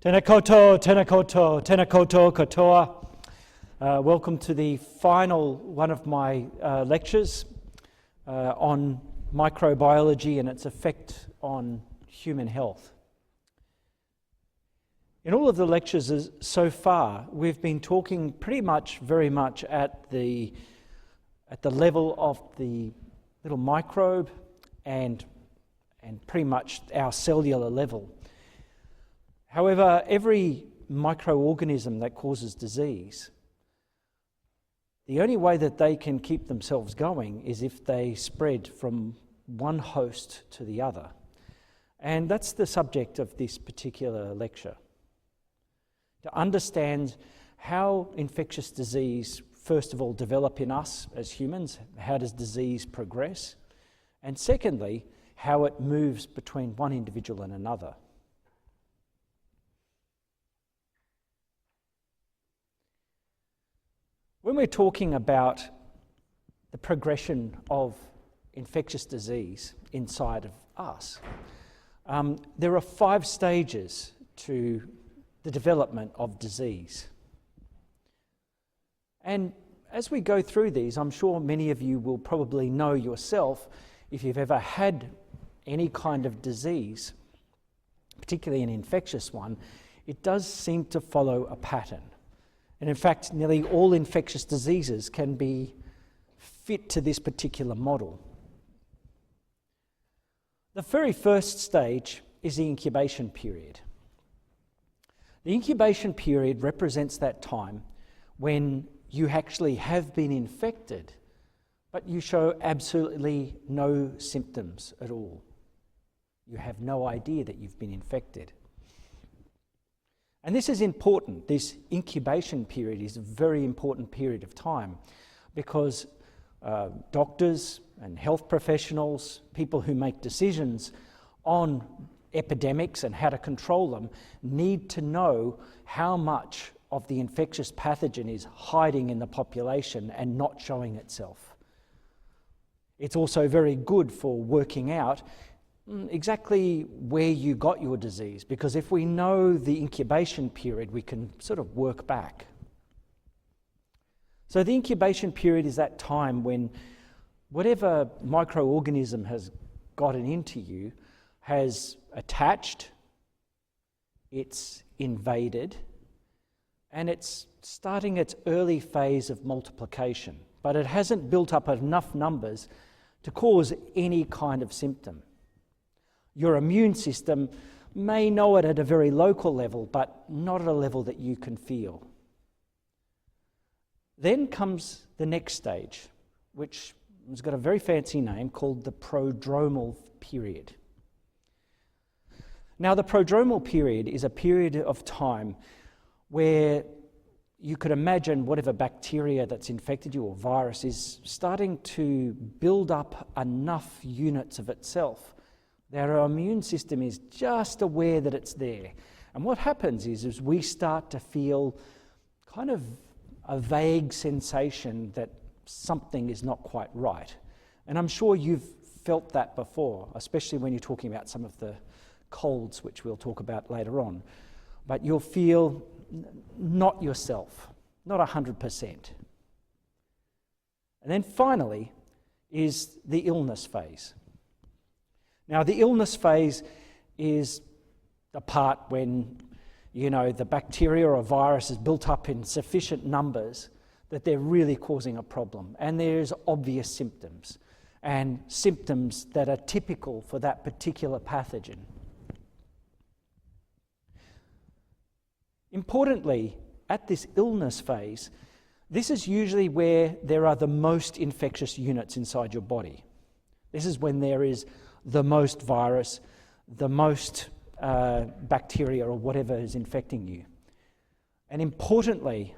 Tēnā koutou, tēnā koutou, tēnā koutou katoa. Welcome to the final one of my lectures on microbiology and its effect on human health. In all of the lectures so far, we've been talking very much at the level of the little microbe and pretty much our cellular level. However, every microorganism that causes disease, the only way that they can keep themselves going is if they spread from one host to the other. And that's the subject of this particular lecture. To understand how infectious disease, first of all, develop in us as humans, how does disease progress? And secondly, how it moves between one individual and another. When we're talking about the progression of infectious disease inside of us, there are 5 stages to the development of disease. And as we go through these, I'm sure many of you will probably know yourself, if you've ever had any kind of disease, particularly an infectious one, it does seem to follow a pattern. And in fact, nearly all infectious diseases can be fit to this particular model. The very first stage is the incubation period. The incubation period represents that time when you actually have been infected, but you show absolutely no symptoms at all. You have no idea that you've been infected. And this is important. This incubation period is a very important period of time because doctors and health professionals, people who make decisions on epidemics and how to control them, need to know how much of the infectious pathogen is hiding in the population and not showing itself. It's also very good for working out exactly where you got your disease, because if we know the incubation period, we can sort of work back. So the incubation period is that time when whatever microorganism has gotten into you has attached, it's invaded, and it's starting its early phase of multiplication, but it hasn't built up enough numbers to cause any kind of symptom. Your immune system may know it at a very local level, but not at a level that you can feel. Then comes the next stage, which has got a very fancy name called the prodromal period. Now, the prodromal period is a period of time where you could imagine whatever bacteria that's infected you or virus is starting to build up enough units of itself that our immune system is just aware that it's there. And what happens is we start to feel kind of a vague sensation that something is not quite right. And I'm sure you've felt that before, especially when you're talking about some of the colds, which we'll talk about later on. But you'll feel not yourself, not 100%. And then finally is the illness phase. Now, the illness phase is the part when, the bacteria or virus is built up in sufficient numbers that they're really causing a problem. And there's obvious symptoms, and symptoms that are typical for that particular pathogen. Importantly, at this illness phase, this is usually where there are the most infectious units inside your body. This is when there is the most virus, the most bacteria or whatever is infecting you. And importantly,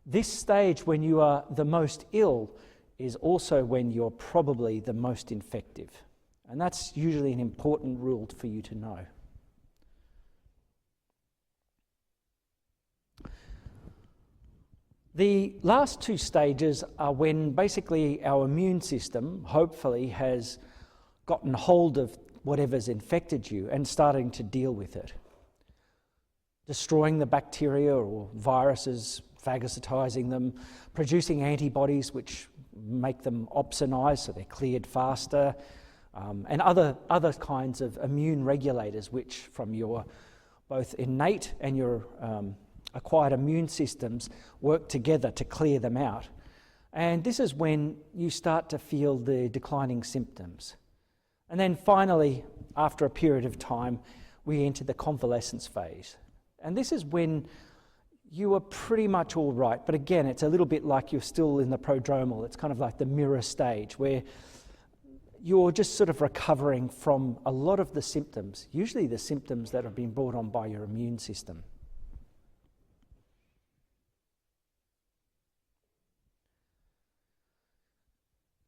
this stage when you are the most ill is also when you're probably the most infective. And that's usually an important rule for you to know. The last 2 stages are when basically our immune system, hopefully, has gotten hold of whatever's infected you and starting to deal with it. destroying the bacteria or viruses, phagocytizing them, producing antibodies which make them opsonize so they're cleared faster, and other kinds of immune regulators which from your both innate and your acquired immune systems work together to clear them out. And this is when you start to feel the declining symptoms. And then finally, after a period of time, we enter the convalescence phase. And this is when you are pretty much all right. But again, it's a little bit like you're still in the prodromal. It's kind of like the mirror stage where you're just sort of recovering from a lot of the symptoms, usually the symptoms that have been brought on by your immune system.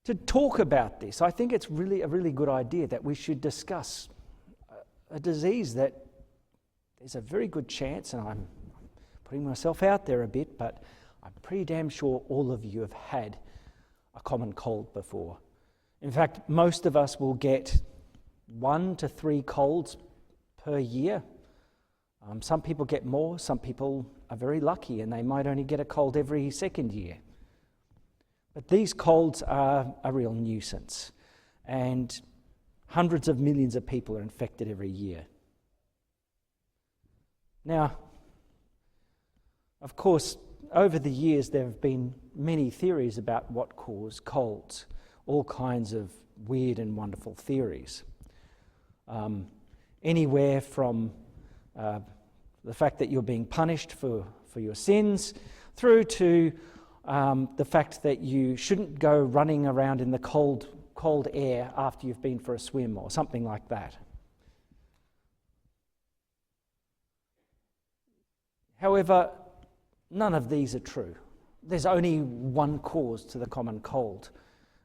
To talk about this, I think it's really a really good idea that we should discuss a disease that there's a very good chance, and I'm putting myself out there a bit, but I'm pretty damn sure all of you have had a common cold before. In fact, most of us will get 1 to 3 colds per year. Some people get more, some people are very lucky and they might only get a cold every second year. But these colds are a real nuisance, and hundreds of millions of people are infected every year. Now, of course, over the years there have been many theories about what cause colds, all kinds of weird and wonderful theories. Anywhere from the fact that you're being punished for your sins, through to the fact that you shouldn't go running around in the cold air after you've been for a swim or something like that. However, none of these are true. There's only one cause to the common cold,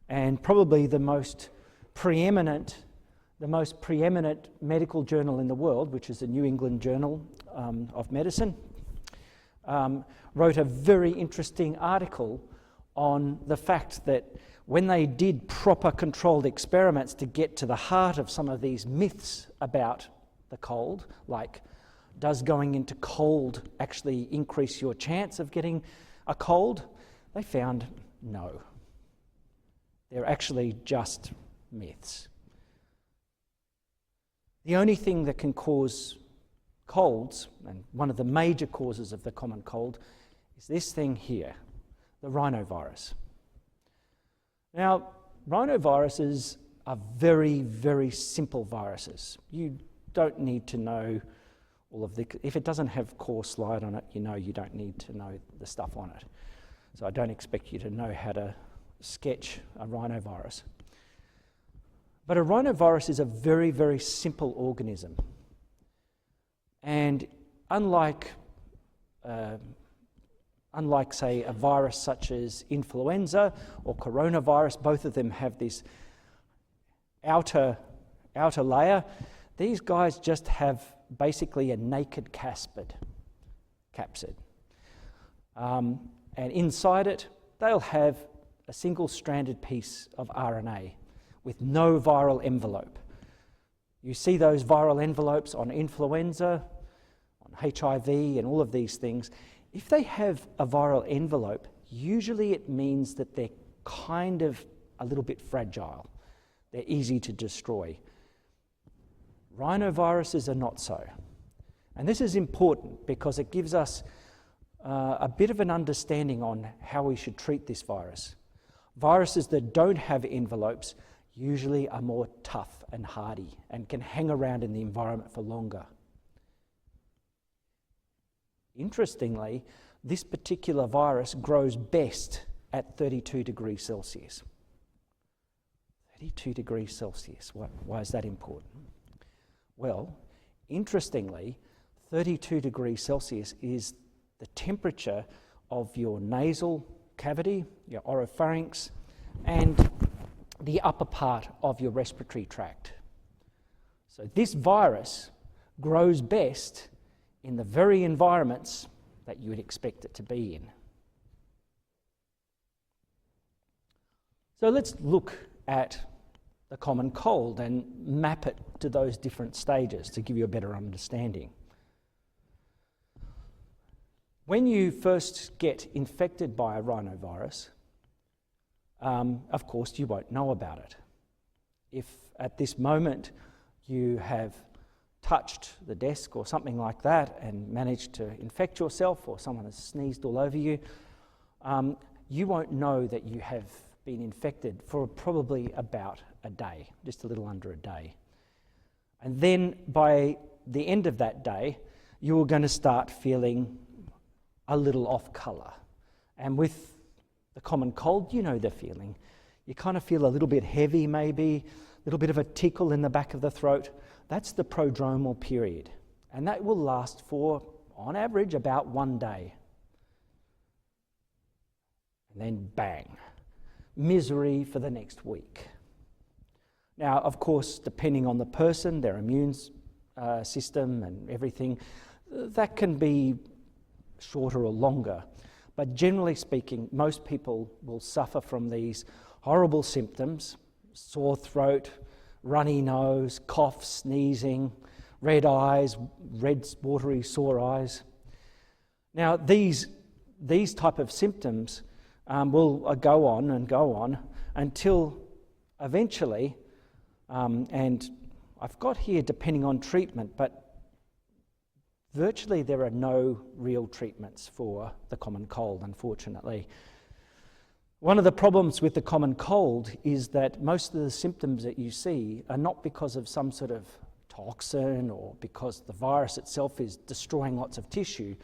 and probably the most preeminent medical journal in the world, which is the New England Journal of Medicine, wrote a very interesting article on the fact that when they did proper controlled experiments to get to the heart of some of these myths about the cold, like does going into cold actually increase your chance of getting a cold, they found no. They're actually just myths. The only thing that can cause colds, and one of the major causes of the common cold, is this thing here, the rhinovirus. Now, rhinoviruses are very, very simple viruses. You don't need to know all of the... If it doesn't have core slide on it, you don't need to know the stuff on it. So I don't expect you to know how to sketch a rhinovirus. But a rhinovirus is a very, very simple organism. And unlike, say, a virus such as influenza or coronavirus, both of them have this outer layer. These guys just have basically a naked capsid. And inside it, they'll have a single-stranded piece of RNA with no viral envelope. You see those viral envelopes on influenza, on HIV, and all of these things. If they have a viral envelope, usually it means that they're kind of a little bit fragile. They're easy to destroy. Rhinoviruses are not so. And this is important because it gives us a bit of an understanding on how we should treat this virus. Viruses that don't have envelopes usually are more tough and hardy and can hang around in the environment for longer. Interestingly, this particular virus grows best at 32 degrees Celsius. 32 degrees Celsius, why is that important? Well, interestingly, 32 degrees Celsius is the temperature of your nasal cavity, your oropharynx, and the upper part of your respiratory tract. So this virus grows best in the very environments that you would expect it to be in. So let's look at the common cold and map it to those different stages to give you a better understanding. When you first get infected by a rhinovirus, of course you won't know about it. If at this moment you have touched the desk or something like that and managed to infect yourself, or someone has sneezed all over you, you won't know that you have been infected for probably about a day, just a little under a day. And then by the end of that day, you're going to start feeling a little off colour. And with the common cold, you know the feeling. You kind of feel a little bit heavy maybe, a little bit of a tickle in the back of the throat. That's the prodromal period. And that will last for, on average, about 1 day. And then bang, misery for the next week. Now, of course, depending on the person, their immune system and everything, that can be shorter or longer. But generally speaking, most people will suffer from these horrible symptoms: sore throat, runny nose, cough, sneezing, red eyes, red watery sore eyes. Now, these type of symptoms will go on until eventually, and I've got here depending on treatment, but virtually there are no real treatments for the common cold, unfortunately. One of the problems with the common cold is that most of the symptoms that you see are not because of some sort of toxin or because the virus itself is destroying lots of tissue.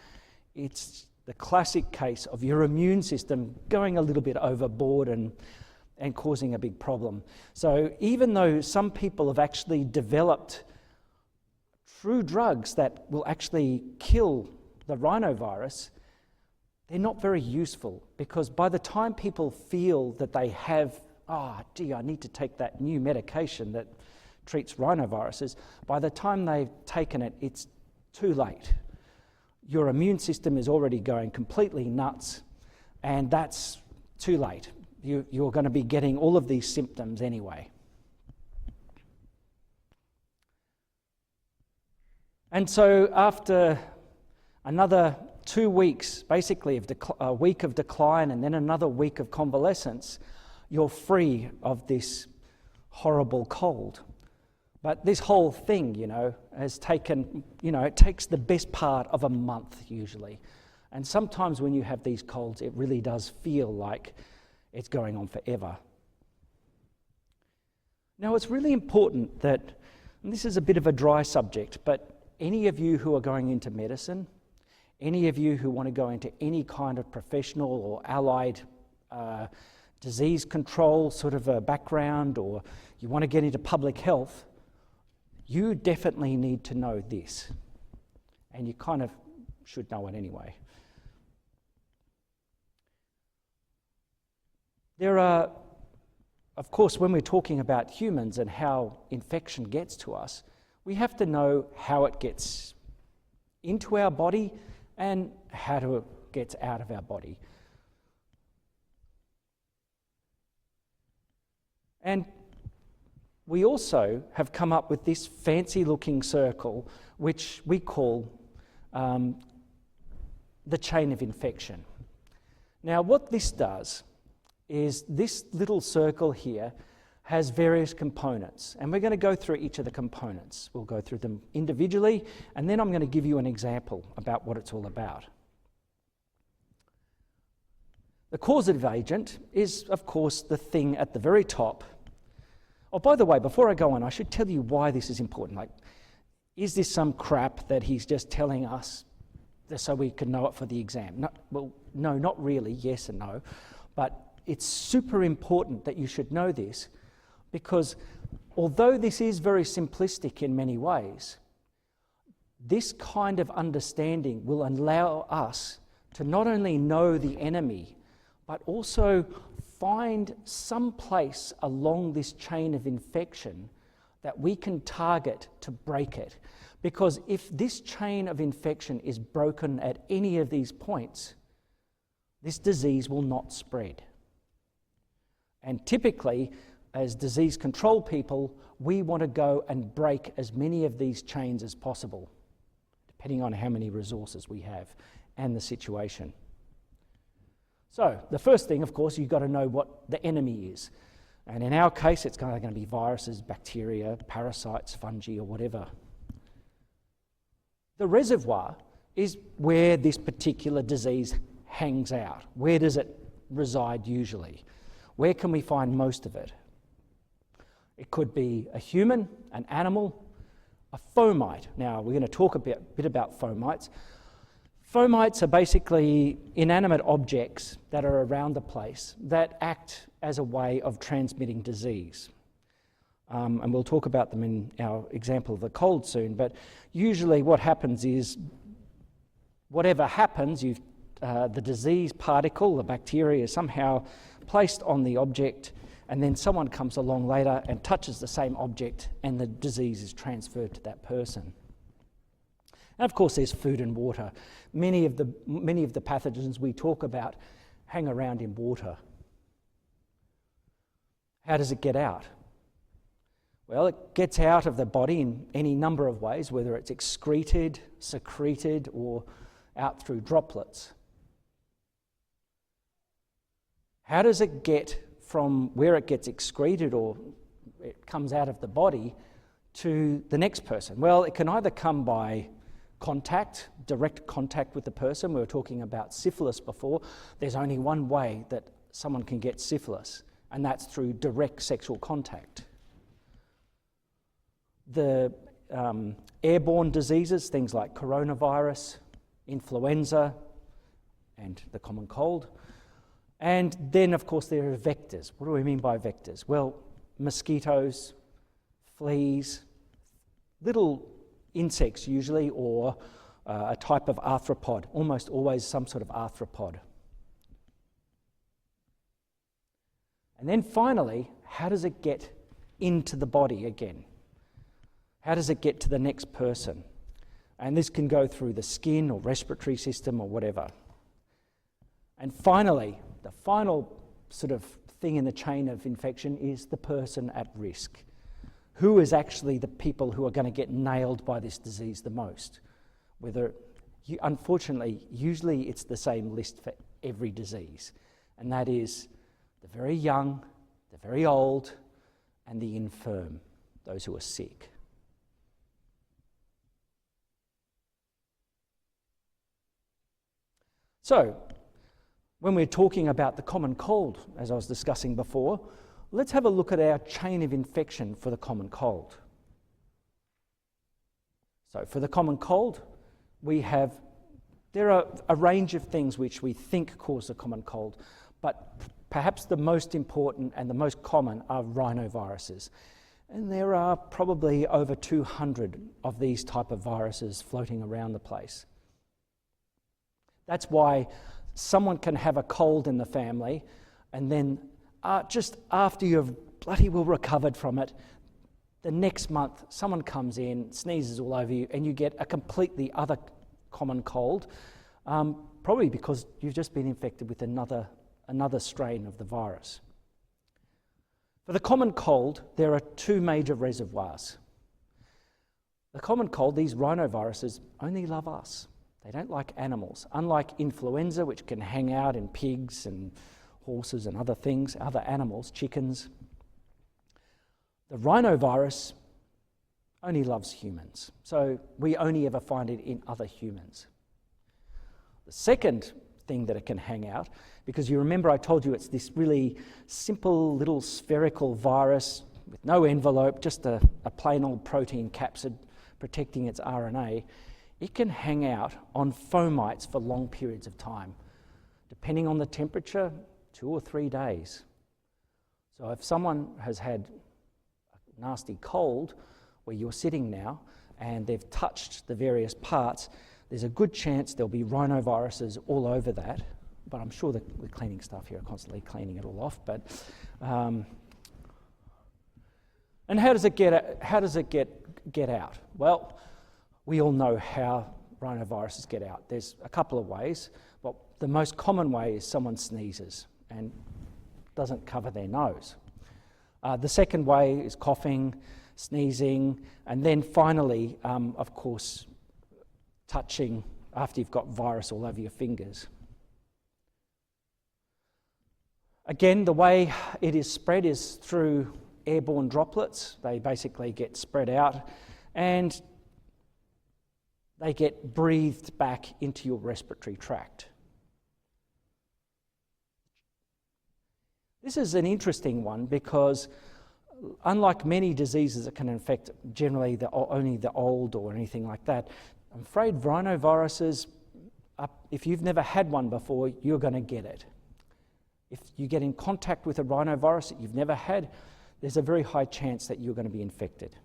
It's the classic case of your immune system going a little bit overboard and causing a big problem. So even though some people have actually developed true drugs that will actually kill the rhinovirus, they're not very useful, because by the time people feel that they have, I need to take that new medication that treats rhinoviruses, by the time they've taken it, it's too late. Your immune system is already going completely nuts, and that's too late. You're going to be getting all of these symptoms anyway. And so after another 2 weeks, basically a week of decline and then another week of convalescence, you're free of this horrible cold. But this whole thing, has taken, it takes the best part of a month usually. And sometimes when you have these colds, it really does feel like it's going on forever. Now, it's really important that, and this is a bit of a dry subject, but any of you who are going into medicine, any of you who want to go into any kind of professional or allied disease control sort of a background, or you want to get into public health, you definitely need to know this. And you kind of should know it anyway. There are, of course, when we're talking about humans and how infection gets to us, we have to know how it gets into our body and how it gets out of our body. And we also have come up with this fancy-looking circle, which we call the chain of infection. Now, what this does is this little circle here has various components, and we're going to go through each of the components. We'll go through them individually, and then I'm going to give you an example about what it's all about. The causative agent is, of course, the thing at the very top. Oh, by the way, before I go on, I should tell you why this is important. Like, is this some crap that he's just telling us so we can know it for the exam? No, not really, yes and no, but it's super important that you should know this, because although this is very simplistic in many ways, this kind of understanding will allow us to not only know the enemy, but also find some place along this chain of infection that we can target to break it. Because if this chain of infection is broken at any of these points, this disease will not spread. And typically, as disease control people, we want to go and break as many of these chains as possible, depending on how many resources we have. and the situation. So the first thing, of course, you've got to know what the enemy is. And in our case, it's going to be viruses, bacteria, parasites, fungi, or whatever. The reservoir is where this particular disease hangs out. Where does it reside usually? Where can we find most of it? It could be a human, an animal, a fomite. Now, we're going to talk a bit about fomites. Fomites are basically inanimate objects that are around the place that act as a way of transmitting disease. And we'll talk about them in our example of the cold soon, but usually what happens is, whatever happens, the disease particle, the bacteria, is somehow placed on the object, and then someone comes along later and touches the same object, and the disease is transferred to that person. And of course, there's food and water. Many of the pathogens we talk about hang around in water. How does it get out? Well, it gets out of the body in any number of ways, whether it's excreted, secreted, or out through droplets. How does it get from where it gets excreted or it comes out of the body to the next person? Well, it can either come by contact, direct contact with the person. We were talking about syphilis before. There's only one way that someone can get syphilis, and that's through direct sexual contact. The airborne diseases, things like coronavirus, influenza, and the common cold. And then, of course, there are vectors. What do we mean by vectors? Well, mosquitoes, fleas, little insects usually, or a type of arthropod, almost always some sort of arthropod. And then finally, how does it get into the body again? How does it get to the next person? And this can go through the skin or respiratory system or whatever. And finally, the final sort of thing in the chain of infection is the person at risk. Who is actually the people who are going to get nailed by this disease the most? Unfortunately, usually it's the same list for every disease, and that is the very young, the very old, and the infirm, those who are sick. So, when we're talking about the common cold, as I was discussing before, let's have a look at our chain of infection for the common cold. So for the common cold, there are a range of things which we think cause the common cold, but perhaps the most important and the most common are rhinoviruses. And there are probably over 200 of these type of viruses floating around the place. That's why someone can have a cold in the family, and then just after you've bloody well recovered from it, the next month someone comes in, sneezes all over you, and you get a completely other common cold, probably because you've just been infected with another strain of the virus. For the common cold, there are two major reservoirs. The common cold, these rhinoviruses, only love us. They don't like animals. Unlike influenza, which can hang out in pigs and horses and other things, other animals, chickens, the rhinovirus only loves humans. So we only ever find it in other humans. The second thing that it can hang out, because you remember I told you it's this really simple little spherical virus with no envelope, just a plain old protein capsid protecting its RNA, it can hang out on fomites for long periods of time, depending on the temperature, 2 or 3 days. So if someone has had a nasty cold where you're sitting now and they've touched the various parts, there's a good chance there'll be rhinoviruses all over that. But I'm sure the cleaning staff here are constantly cleaning it all off. But and how does it get out? Well, we all know how rhinoviruses get out. There's a couple of ways. Well, the most common way is someone sneezes and doesn't cover their nose. The second way is coughing, sneezing, and then finally, of course, touching after you've got virus all over your fingers. Again, the way it is spread is through airborne droplets. They basically get spread out and they get breathed back into your respiratory tract. This is an interesting one because unlike many diseases that can infect generally only the old or anything like that, I'm afraid rhinoviruses, if you've never had one before, you're going to get it. If you get in contact with a rhinovirus that you've never had, there's a very high chance that you're going to be infected.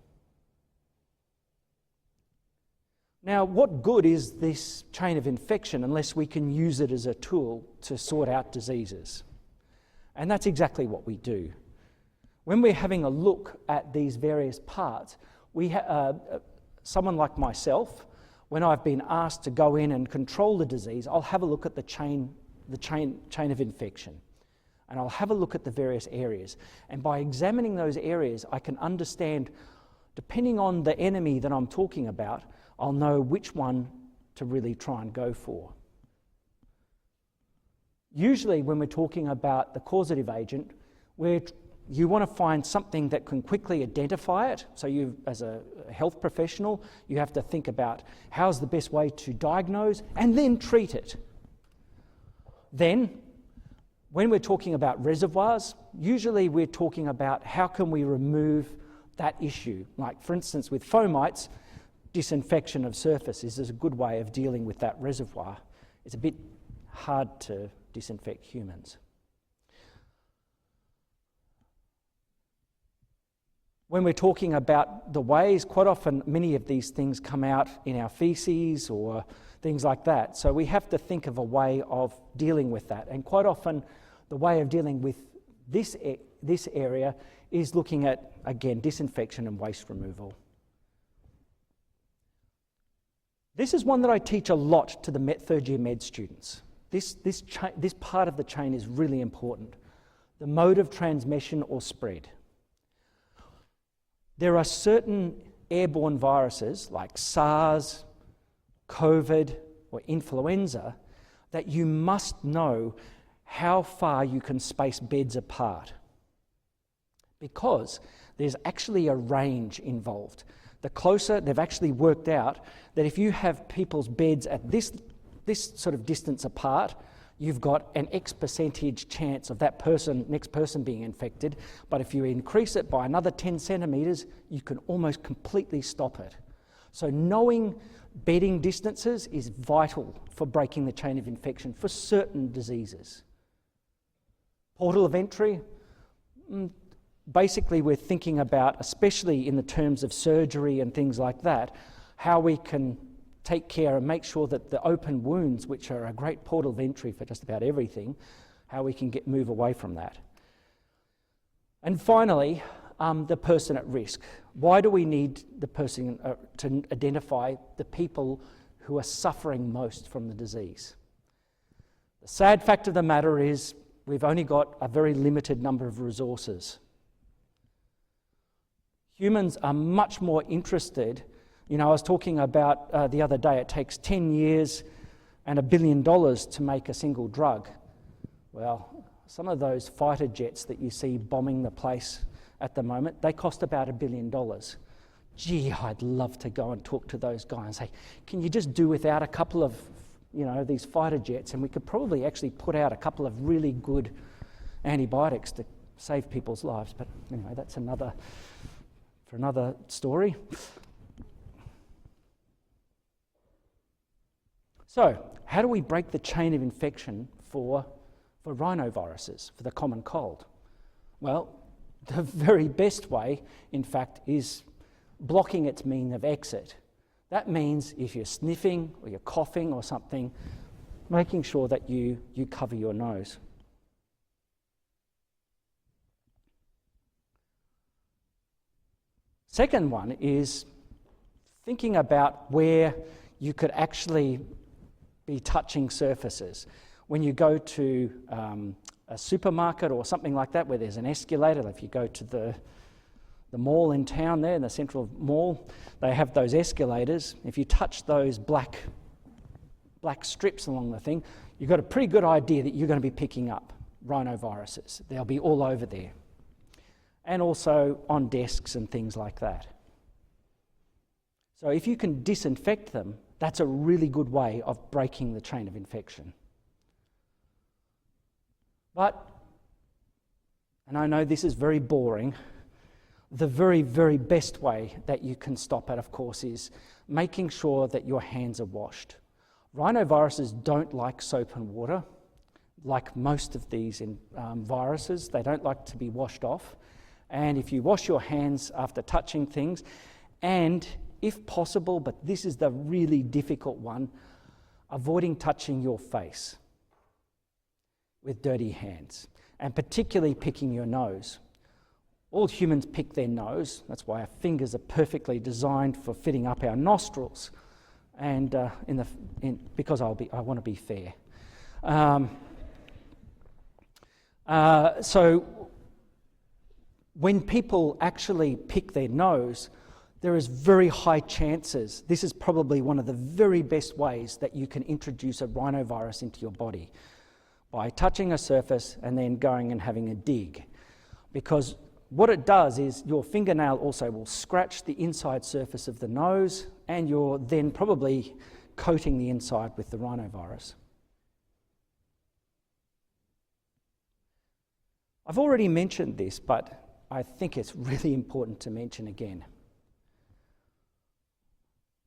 Now, what good is this chain of infection unless we can use it as a tool to sort out diseases? And that's exactly what we do. When we're having a look at these various parts, someone like myself, when I've been asked to go in and control the disease, I'll have a look at the chain of infection. And I'll have a look at the various areas. And by examining those areas, I can understand, depending on the enemy that I'm talking about, I'll know which one to really try and go for. Usually when we're talking about the causative agent, you want to find something that can quickly identify it. So you, as a health professional, you have to think about how's the best way to diagnose and then treat it. Then, when we're talking about reservoirs, usually we're talking about how can we remove that issue. Like, for instance, with fomites, disinfection of surfaces is a good way of dealing with that reservoir. It's a bit hard to disinfect humans. When we're talking about the ways, quite often many of these things come out in our feces or things like that. So we have to think of a way of dealing with that. And quite often the way of dealing with this area is looking at, again, disinfection and waste removal. This is one that I teach a lot to the third year med students. This part of the chain is really important. The mode of transmission or spread. There are certain airborne viruses like SARS, COVID, or influenza that you must know how far you can space beds apart, because there's actually a range involved. The closer, they've actually worked out that if you have people's beds at this sort of distance apart, you've got an X percentage chance of that next person being infected. But if you increase it by another 10 centimetres, you can almost completely stop it. So knowing bedding distances is vital for breaking the chain of infection for certain diseases. Portal of entry, basically we're thinking about, especially in the terms of surgery and things like that, how we can take care and make sure that the open wounds, which are a great portal of entry for just about everything, how we can move away from that. And finally, the person at risk. Why do we need the person to identify the people who are suffering most from the disease? The sad fact of the matter is we've only got a very limited number of resources. Humans are much more interested. You know, I was talking about the other day, it takes 10 years and $1 billion to make a single drug. Well, some of those fighter jets that you see bombing the place at the moment, they cost about $1 billion. Gee, I'd love to go and talk to those guys and say, can you just do without a couple of, these fighter jets, and we could probably actually put out a couple of really good antibiotics to save people's lives. But anyway, that's another story. So, how do we break the chain of infection for rhinoviruses, for the common cold? Well, the very best way, in fact, is blocking its means of exit. That means if you're sniffing or you're coughing or something, making sure that you cover your nose. Second one is thinking about where you could actually be touching surfaces. When you go to a supermarket or something like that where there's an escalator, if you go to the mall in town there, in the central mall, they have those escalators. If you touch those black black strips along the thing, you've got a pretty good idea that you're going to be picking up rhinoviruses. They'll be all over there. And also on desks and things like that. So if you can disinfect them, that's a really good way of breaking the chain of infection. But, and I know this is very boring, the very, very best way that you can stop it, of course, is making sure that your hands are washed. Rhinoviruses don't like soap and water. Like most of these viruses, they don't like to be washed off. And if you wash your hands after touching things, and if possible, but this is the really difficult one, avoiding touching your face with dirty hands, and particularly picking your nose. All humans pick their nose. That's why our fingers are perfectly designed for fitting up our nostrils. And because I want to be fair. So when people actually pick their nose, there is very high chances. This is probably one of the very best ways that you can introduce a rhinovirus into your body, by touching a surface and then going and having a dig. Because what it does is your fingernail also will scratch the inside surface of the nose, and you're then probably coating the inside with the rhinovirus. I've already mentioned this, but I think it's really important to mention again.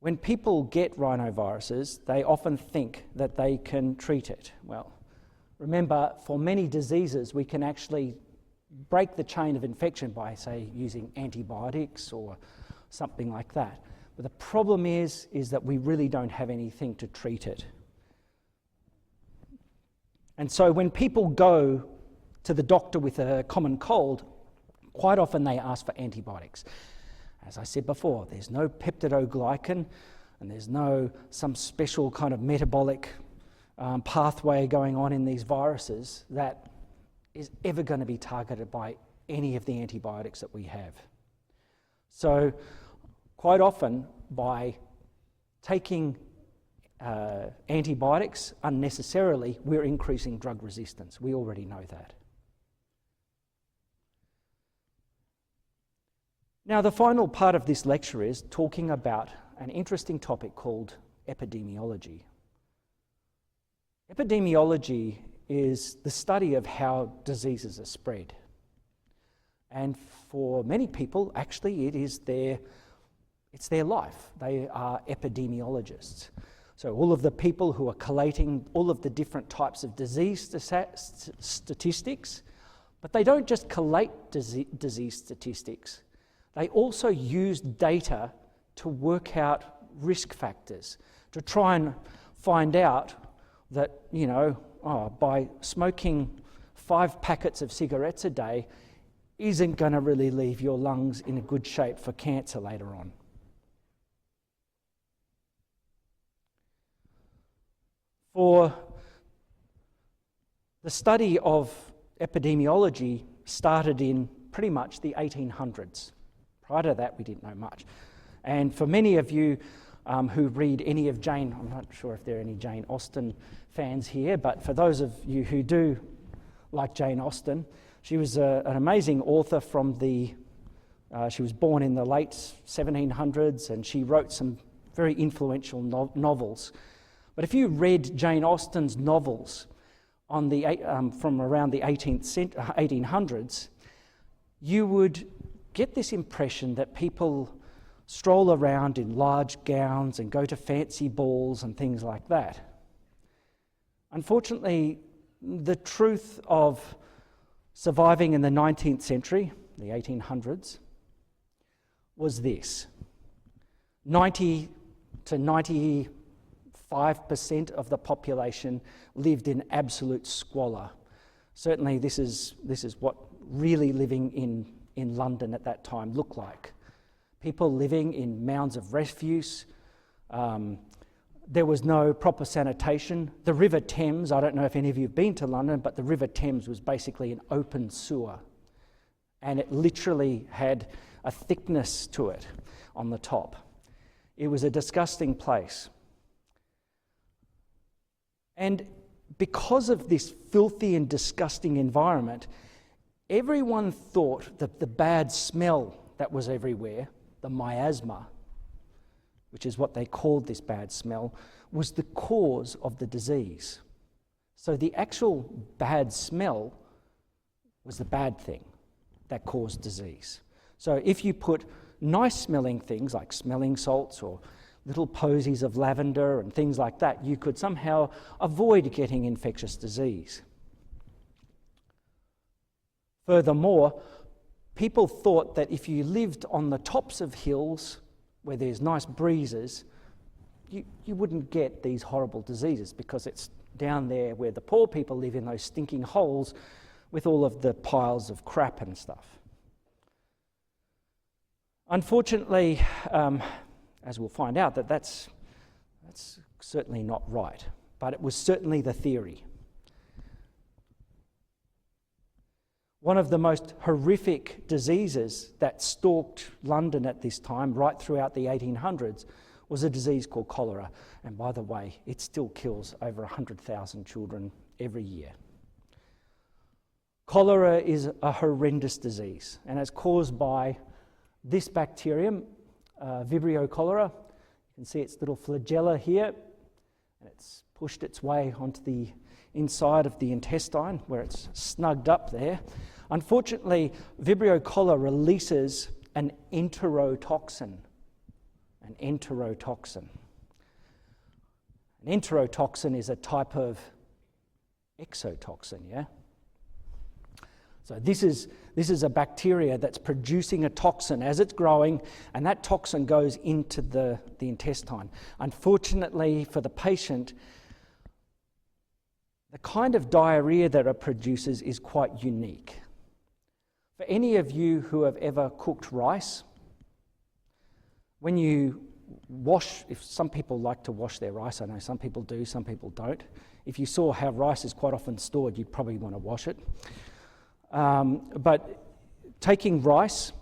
When people get rhinoviruses, they often think that they can treat it. Well, remember, for many diseases, we can actually break the chain of infection by, say, using antibiotics or something like that. But the problem is that we really don't have anything to treat it. And so when people go to the doctor with a common cold, quite often they ask for antibiotics. As I said before, there's no peptidoglycan, and there's no some special kind of metabolic pathway going on in these viruses that is ever going to be targeted by any of the antibiotics that we have. So quite often, by taking antibiotics unnecessarily, we're increasing drug resistance. We already know that. Now, the final part of this lecture is talking about an interesting topic called epidemiology. Epidemiology is the study of how diseases are spread. And for many people, actually, it's their life. They are epidemiologists. So all of the people who are collating all of the different types of disease statistics, but they don't just collate disease statistics. They also use data to work out risk factors, to try and find out that, by smoking 5 packets of cigarettes a day isn't going to really leave your lungs in a good shape for cancer later on. For the study of epidemiology started in pretty much the 1800s. Prior to that, we didn't know much. And for many of you who read any of Jane, I'm not sure if there are any Jane Austen fans here, but for those of you who do like Jane Austen, she was an amazing author she was born in the late 1700s, and she wrote some very influential novels. But if you read Jane Austen's novels from around the 1800s, you would get this impression that people stroll around in large gowns and go to fancy balls and things like that. Unfortunately, the truth of surviving in the 19th century, the 1800s, was this. 90 to 95% of the population lived in absolute squalor. Certainly this is what really living in London at that time looked like. People living in mounds of refuse. There was no proper sanitation. The River Thames, I don't know if any of you have been to London, but the River Thames was basically an open sewer. And it literally had a thickness to it on the top. It was a disgusting place. And because of this filthy and disgusting environment, everyone thought that the bad smell that was everywhere, the miasma, which is what they called this bad smell, was the cause of the disease. So the actual bad smell was the bad thing that caused disease. So if you put nice smelling things like smelling salts or little posies of lavender and things like that, you could somehow avoid getting infectious disease. Furthermore, people thought that if you lived on the tops of hills where there's nice breezes, you wouldn't get these horrible diseases, because it's down there where the poor people live in those stinking holes with all of the piles of crap and stuff. Unfortunately, as we'll find out, that's certainly not right, but it was certainly the theory. One of the most horrific diseases that stalked London at this time, right throughout the 1800s, was a disease called cholera. And by the way, it still kills over 100,000 children every year. Cholera is a horrendous disease, and it's caused by this bacterium, Vibrio cholera. You can see its little flagella here, and it's pushed its way onto the inside of the intestine where it's snugged up there. Unfortunately, Vibrio cholera releases an enterotoxin. An enterotoxin. An enterotoxin is a type of exotoxin, yeah? So this is a bacteria that's producing a toxin as it's growing, and that toxin goes into the intestine. Unfortunately for the patient, the kind of diarrhea that it produces is quite unique. For any of you who have ever cooked rice, when you wash, if some people like to wash their rice, I know some people do, some people don't. If you saw how rice is quite often stored, you'd probably want to wash it. But taking rice,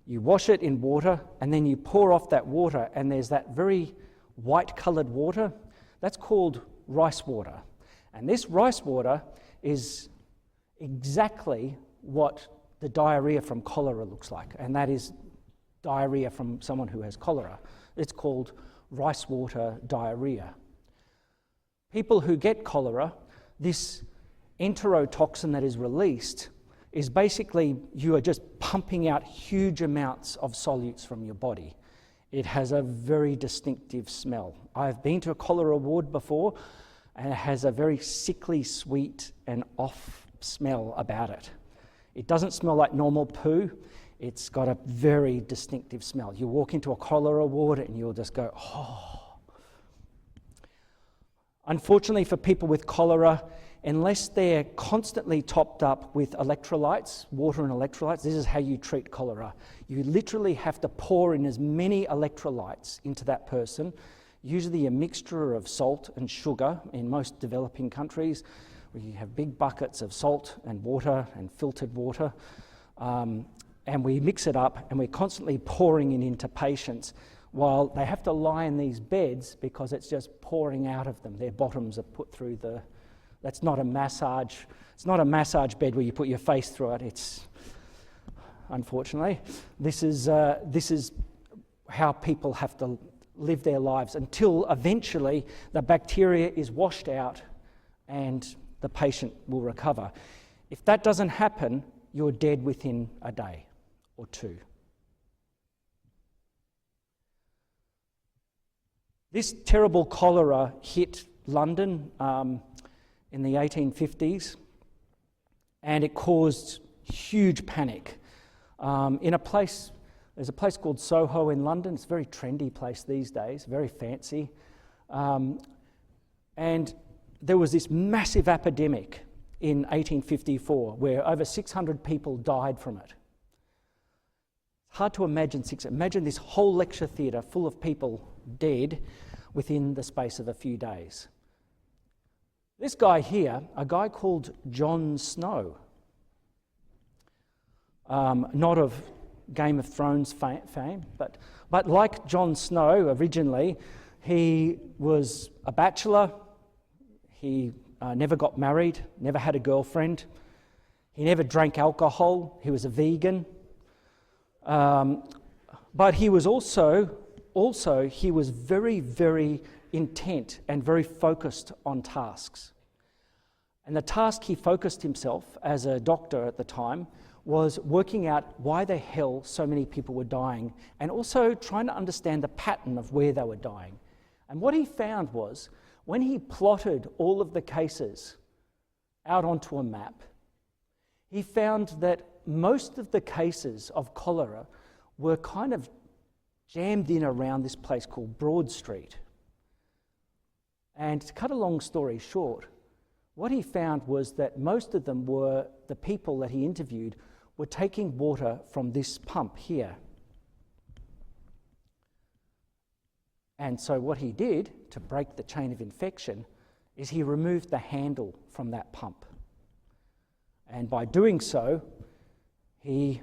you wash it in water, and then you pour off that water, and there's that very white-coloured water. That's called rice water. And this rice water is exactly what the diarrhea from cholera looks like, and that is diarrhea from someone who has cholera. It's called rice water diarrhea. People who get cholera, this enterotoxin that is released is basically, you are just pumping out huge amounts of solutes from your body. It has a very distinctive smell. I've been to a cholera ward before, and it has a very sickly, sweet and off smell about it. It doesn't smell like normal poo. It's got a very distinctive smell. You walk into a cholera ward and you'll just go, oh. Unfortunately for people with cholera, unless they're constantly topped up with electrolytes, water and electrolytes, this is how you treat cholera. You literally have to pour in as many electrolytes into that person, usually a mixture of salt and sugar in most developing countries, where you have big buckets of salt and water and filtered water. And we mix it up, and we're constantly pouring it into patients while they have to lie in these beds because it's just pouring out of them. Their bottoms are put through the... That's not a massage. It's not a massage bed where you put your face through it. It's... Unfortunately, this is how people have to live their lives until eventually the bacteria is washed out and the patient will recover. If that doesn't happen, you're dead within a day or two. This terrible cholera hit London in the 1850s, and it caused huge panic. There's a place called Soho in London. It's a very trendy place these days, very fancy. And there was this massive epidemic in 1854 where over 600 people died from it. It's hard to imagine imagine this whole lecture theatre full of people dead within the space of a few days. This guy here, a guy called Jon Snow, not of Game of Thrones fame, but like Jon Snow originally, he was a bachelor. He never got married, never had a girlfriend. He never drank alcohol. He was a vegan. But he was also he was very, very intent and very focused on tasks. And the task he focused himself as a doctor at the time was working out why the hell so many people were dying, and also trying to understand the pattern of where they were dying. And what he found was, when he plotted all of the cases out onto a map, he found that most of the cases of cholera were kind of jammed in around this place called Broad Street. And to cut a long story short, what he found was that most of them were, the people that he interviewed, were taking water from this pump here. And so what he did to break the chain of infection is he removed the handle from that pump. And by doing so, he,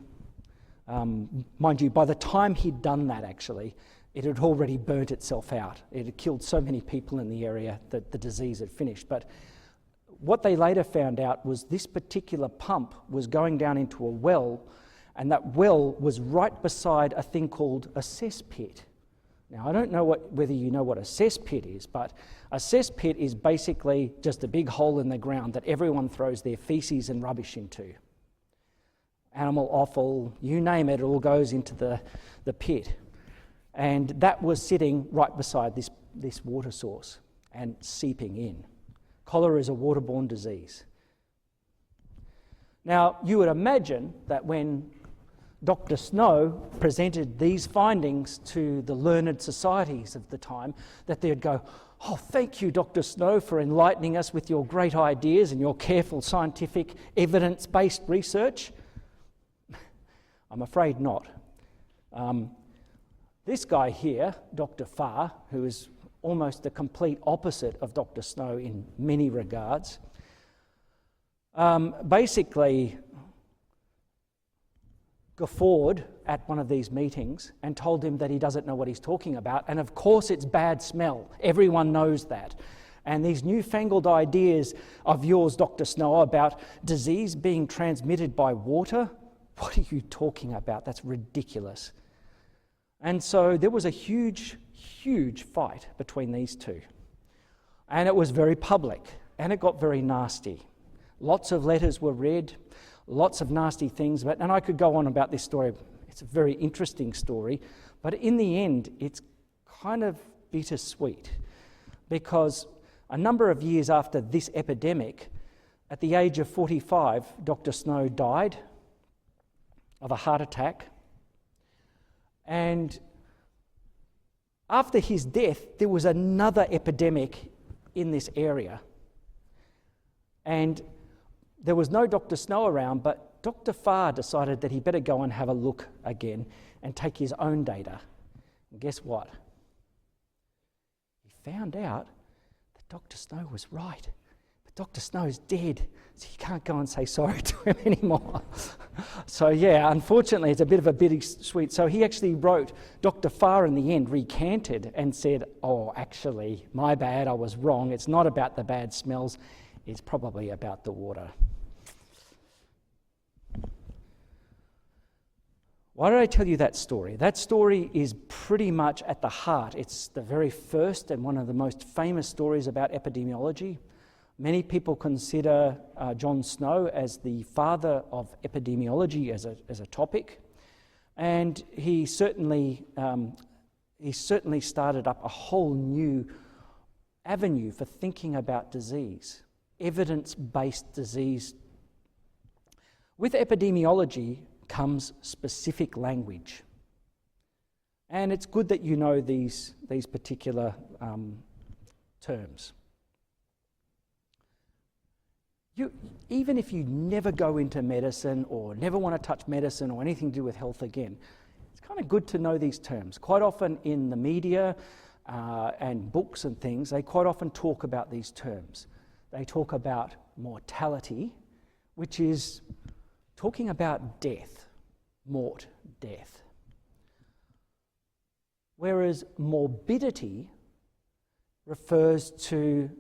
mind you, by the time he'd done that actually, it had already burnt itself out. It had killed so many people in the area that the disease had finished. But what they later found out was this particular pump was going down into a well, and that well was right beside a thing called a cesspit. Now, I don't know whether you know what a cesspit is, but a cesspit is basically just a big hole in the ground that everyone throws their feces and rubbish into. Animal offal, you name it, it all goes into the pit. And that was sitting right beside this water source and seeping in. Cholera is a waterborne disease. Now, you would imagine that when Dr. Snow presented these findings to the learned societies of the time, that they'd go, "Oh, thank you, Dr. Snow, for enlightening us with your great ideas and your careful scientific evidence-based research." I'm afraid not. This guy here, Dr. Farr, who is almost the complete opposite of Dr. Snow in many regards, basically guffawed at one of these meetings and told him that he doesn't know what he's talking about, and of course it's bad smell. Everyone knows that. And these newfangled ideas of yours, Dr. Snow, about disease being transmitted by water, what are you talking about? That's ridiculous. And so there was a huge fight between these two. And it was very public, and it got very nasty. Lots of letters were read, lots of nasty things, and I could go on about this story. It's a very interesting story, but in the end, it's kind of bittersweet, because a number of years after this epidemic, at the age of 45, Dr. Snow died of a heart attack. And after his death, there was another epidemic in this area. And there was no Dr. Snow around, but Dr. Farr decided that he better go and have a look again and take his own data. And guess what? He found out that Dr. Snow was right. But Dr. Snow's dead, so you can't go and say sorry to him anymore. So yeah, unfortunately, it's a bit of a bittersweet. So he actually wrote, Dr. Farr in the end recanted and said, "Oh, actually, my bad, I was wrong. It's not about the bad smells, it's probably about the water." Why did I tell you that story? That story is pretty much at the heart. It's the very first and one of the most famous stories about epidemiology. Many people consider John Snow as the father of epidemiology as a topic, and he certainly started up a whole new avenue for thinking about disease, evidence-based disease. With epidemiology comes specific language, and it's good that you know these particular terms. Even if you never go into medicine or never want to touch medicine or anything to do with health again, it's kind of good to know these terms. Quite often in the media and books and things, they quite often talk about these terms. They talk about mortality, which is talking about death, death. Whereas morbidity refers to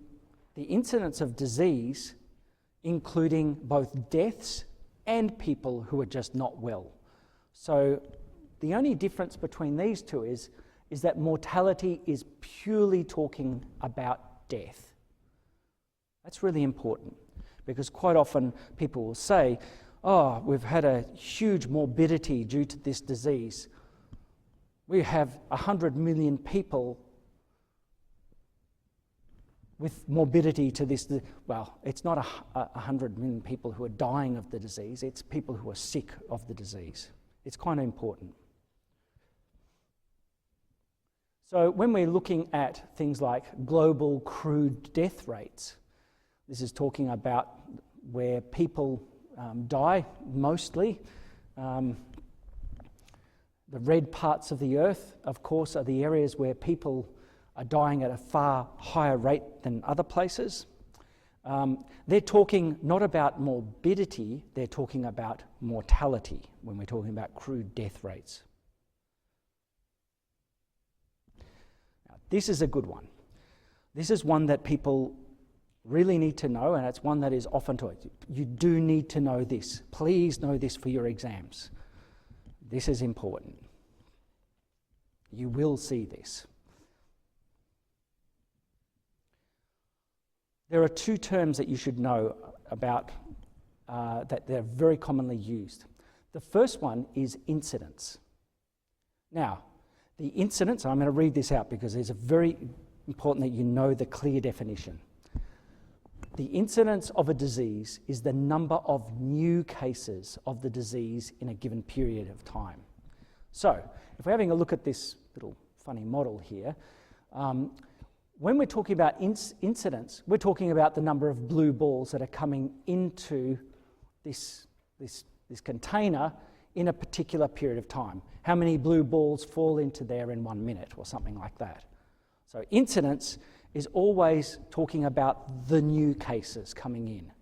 the incidence of disease, including both deaths and people who are just not well. So the only difference between these two is that mortality is purely talking about death. That's really important, because quite often people will say, oh, we've had a huge morbidity due to this disease. We have 100 million people with morbidity to this. Well, it's not 100 million people who are dying of the disease, it's people who are sick of the disease. It's kind of important. So when we're looking at things like global crude death rates, this is talking about where people die mostly. The red parts of the earth, of course, are the areas where people are dying at a far higher rate than other places. They're talking not about morbidity, they're talking about mortality when we're talking about crude death rates. Now, this is a good one. This is one that people really need to know, and it's one that is often taught. You do need to know this. Please know this for your exams. This is important. You will see this. There are two terms that you should know about that they're very commonly used. The first one is incidence. Now, the incidence, I'm going to read this out because it's very important that you know the clear definition. The incidence of a disease is the number of new cases of the disease in a given period of time. So, if we're having a look at this little funny model here, when we're talking about incidence, we're talking about the number of blue balls that are coming into this container in a particular period of time. How many blue balls fall into there in 1 minute or something like that. So incidence is always talking about the new cases coming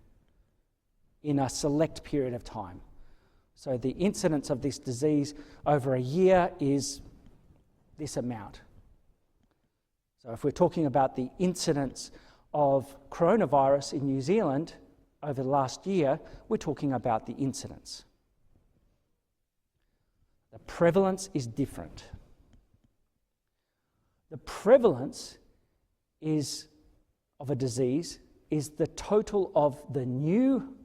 in a select period of time. So the incidence of this disease over a year is this amount. So if we're talking about the incidence of coronavirus in New Zealand over the last year, we're talking about the incidence. The prevalence is different. The prevalence of a disease is the total of the new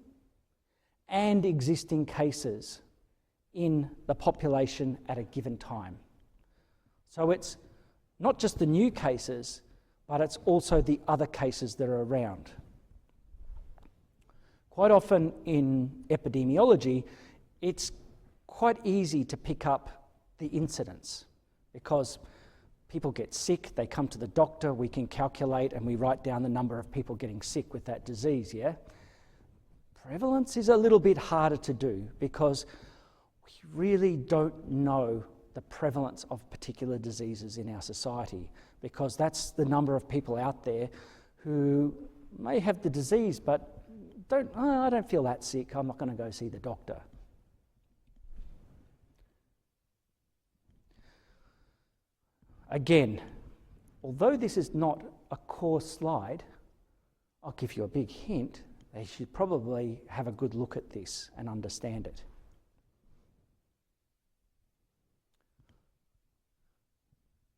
and existing cases in the population at a given time. So it's not just the new cases, but it's also the other cases that are around. Quite often in epidemiology, it's quite easy to pick up the incidence because people get sick, they come to the doctor, we can calculate and we write down the number of people getting sick with that disease, yeah? Prevalence is a little bit harder to do because we really don't know the prevalence of particular diseases in our society, because that's the number of people out there who may have the disease but I don't feel that sick, I'm not going to go see the doctor. Again, although this is not a core slide, I'll give you a big hint. They should probably have a good look at this and understand it.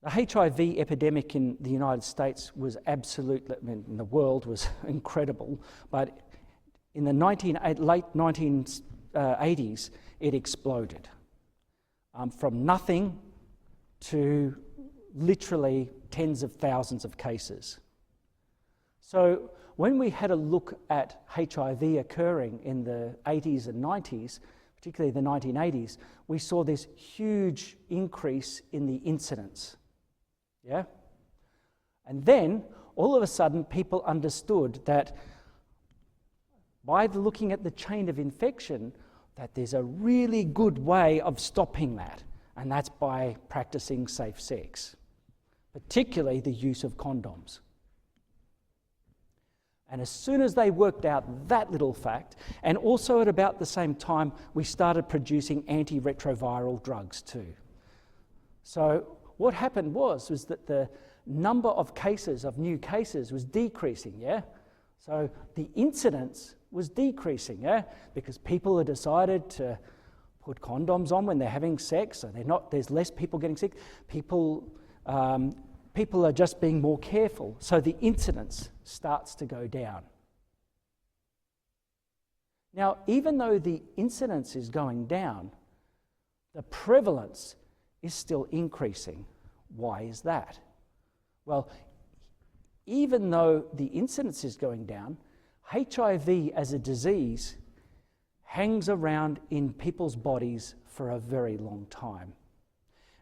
The HIV epidemic in the United States was absolutely, in the world was incredible, but in the late 1980s, it exploded. From nothing to literally tens of thousands of cases. So when we had a look at HIV occurring in the 80s and 90s, particularly the 1980s, we saw this huge increase in the incidence. Yeah? And then, all of a sudden, people understood that by looking at the chain of infection, that there's a really good way of stopping that, and that's by practicing safe sex, particularly the use of condoms. And as soon as they worked out that little fact, and also at about the same time, we started producing antiretroviral drugs too. So what happened was that the number of cases, of new cases, was decreasing, yeah? So the incidence was decreasing, yeah, because people had decided to put condoms on when they're having sex, so there's less people getting sick. People are just being more careful, so the incidence starts to go down. Now, even though the incidence is going down, the prevalence is still increasing. Why is that? Well, even though the incidence is going down, HIV as a disease hangs around in people's bodies for a very long time.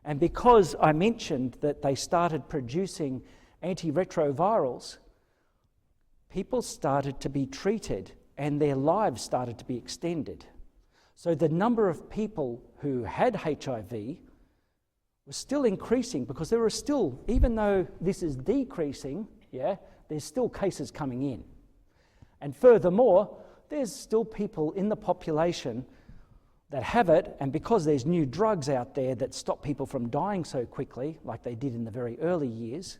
And because I mentioned that they started producing antiretrovirals, people started to be treated and their lives started to be extended. So the number of people who had HIV was still increasing because there are still, even though this is decreasing, yeah, there's still cases coming in. And furthermore, there's still people in the population that have it, and because there's new drugs out there that stop people from dying so quickly, like they did in the very early years,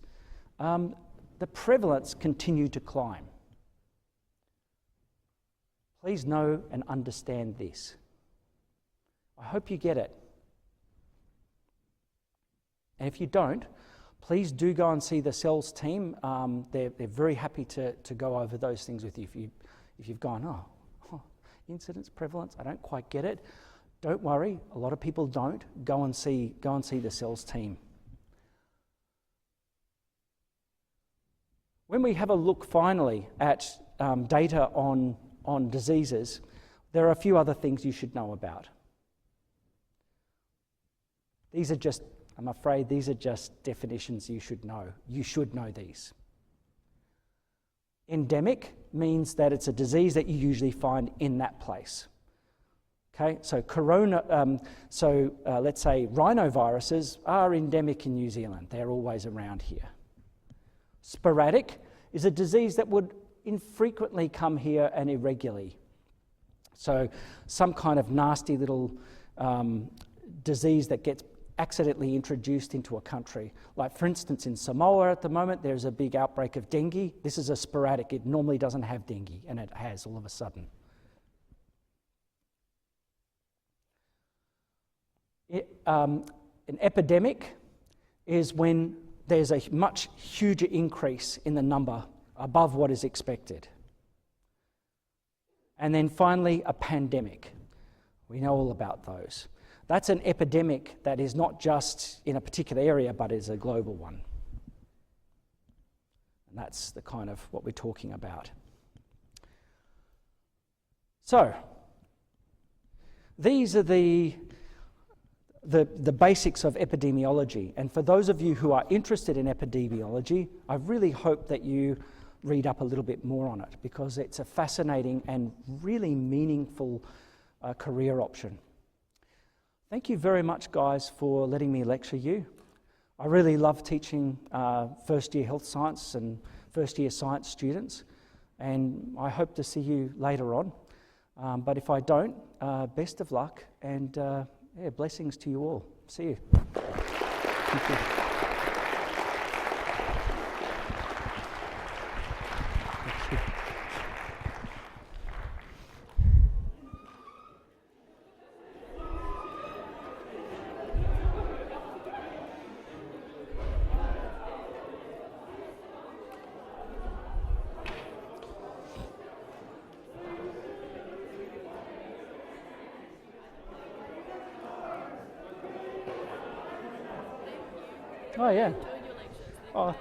the prevalence continued to climb. Please know and understand this. I hope you get it. And if you don't, please do go and see the CELS team. They're very happy to go over those things with you. If you've gone, incidence, prevalence, I don't quite get it. Don't worry, a lot of people don't. Go and see the CELS team. When we have a look finally at data on diseases, there are a few other things you should know about. I'm afraid these are just definitions you should know. You should know these. Endemic means that it's a disease that you usually find in that place. Okay, so let's say rhinoviruses are endemic in New Zealand. They're always around here. Sporadic is a disease that would infrequently come here and irregularly. So some kind of nasty little disease that gets accidentally introduced into a country. Like for instance in Samoa at the moment there's a big outbreak of dengue. This is a sporadic, it normally doesn't have dengue and it has all of a sudden. An epidemic is when there's a much huger increase in the number above what is expected. And then finally a pandemic. We know all about those. That's an epidemic that is not just in a particular area, but is a global one. And that's the kind of what we're talking about. So, these are the basics of epidemiology. And for those of you who are interested in epidemiology, I really hope that you read up a little bit more on it because it's a fascinating and really meaningful career option. Thank you very much, guys, for letting me lecture you. I really love teaching first-year health science and first-year science students, and I hope to see you later on. But if I don't, best of luck, and blessings to you all. See you. Thank you. Oh, yeah. Oh,